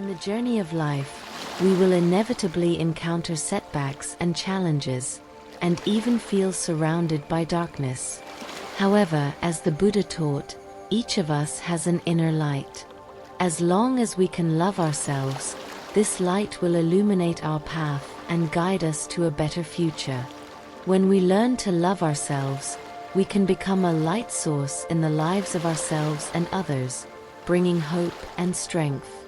In the journey of life, we will inevitably encounter setbacks and challenges, and even feel surrounded by darkness. However, as the Buddha taught, each of us has an inner light. As long as we can love ourselves, this light will illuminate our path and guide us to a better future. When we learn to love ourselves, we can become a light source in the lives of ourselves and others, bringing hope and strength.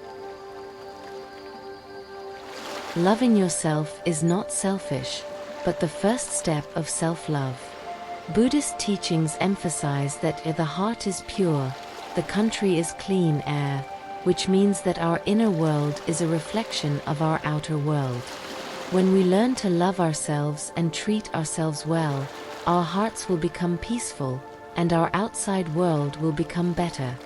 Loving yourself is not selfish, but the first step of self-love. Buddhist teachings emphasize that if the heart is pure, the country is clean air, which means that our inner world is a reflection of our outer world. When we learn to love ourselves and treat ourselves well, our hearts will become peaceful, and our outside world will become better.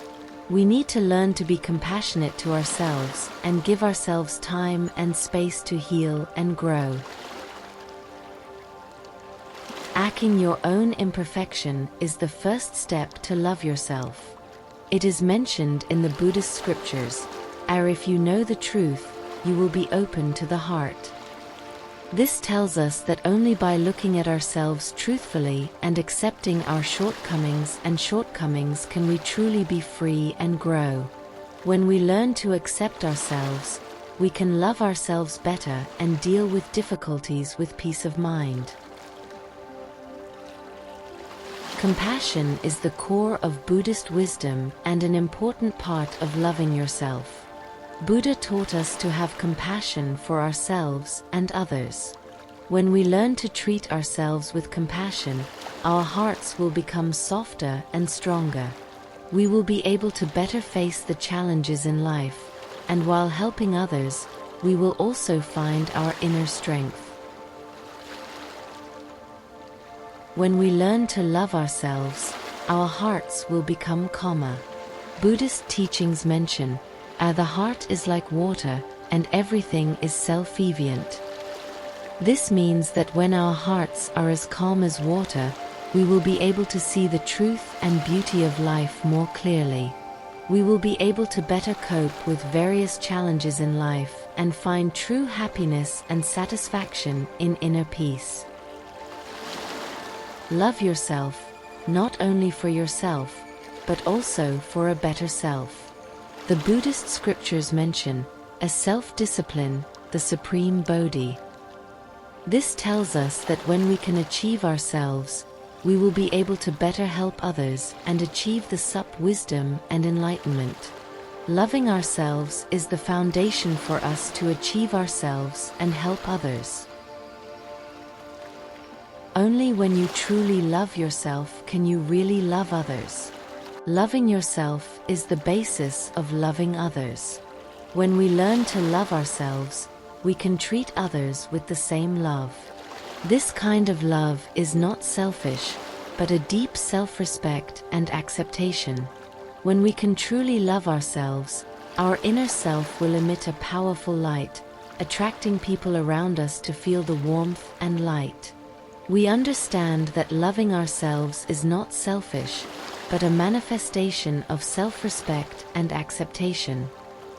We need to learn to be compassionate to ourselves and give ourselves time and space to heal and grow. Acting your own imperfection is the first step to love yourself. It is mentioned in the Buddhist scriptures, if you know the truth, you will be open to the heart. This tells us that only by looking at ourselves truthfully and accepting our shortcomings can we truly be free and grow. When we learn to accept ourselves, we can love ourselves better and deal with difficulties with peace of mind. Compassion is the core of Buddhist wisdom and an important part of loving yourself. Buddha taught us to have compassion for ourselves and others. When we learn to treat ourselves with compassion, our hearts will become softer and stronger. We will be able to better face the challenges in life, and while helping others, we will also find our inner strength. When we learn to love ourselves, our hearts will become calmer. Buddhist teachings mention, the heart is like water, and everything is self-evident. This means that when our hearts are as calm as water, we will be able to see the truth and beauty of life more clearly. We will be able to better cope with various challenges in life and find true happiness and satisfaction in inner peace. Love yourself, not only for yourself, but also for a better self. The Buddhist scriptures mention, a self-discipline, the supreme Bodhi. This tells us that when we can achieve ourselves, we will be able to better help others and achieve the sup wisdom and enlightenment. Loving ourselves is the foundation for us to achieve ourselves and help others. Only when you truly love yourself can you really love others. Loving yourself is the basis of loving others. When we learn to love ourselves, we can treat others with the same love. This kind of love is not selfish, but a deep self-respect and acceptation. When we can truly love ourselves, our inner self will emit a powerful light, attracting people around us to feel the warmth and light. We understand that loving ourselves is not selfish, but a manifestation of self-respect and acceptation.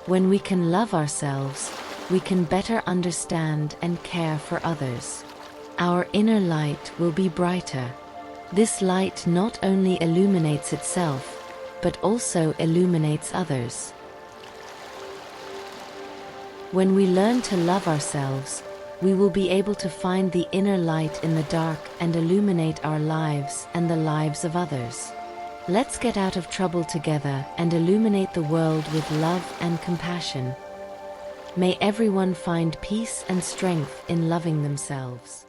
When we can love ourselves, we can better understand and care for others. Our inner light will be brighter. This light not only illuminates itself, but also illuminates others. When we learn to love ourselves, we will be able to find the inner light in the dark and illuminate our lives and the lives of others. Let's get out of trouble together and illuminate the world with love and compassion. May everyone find peace and strength in loving themselves.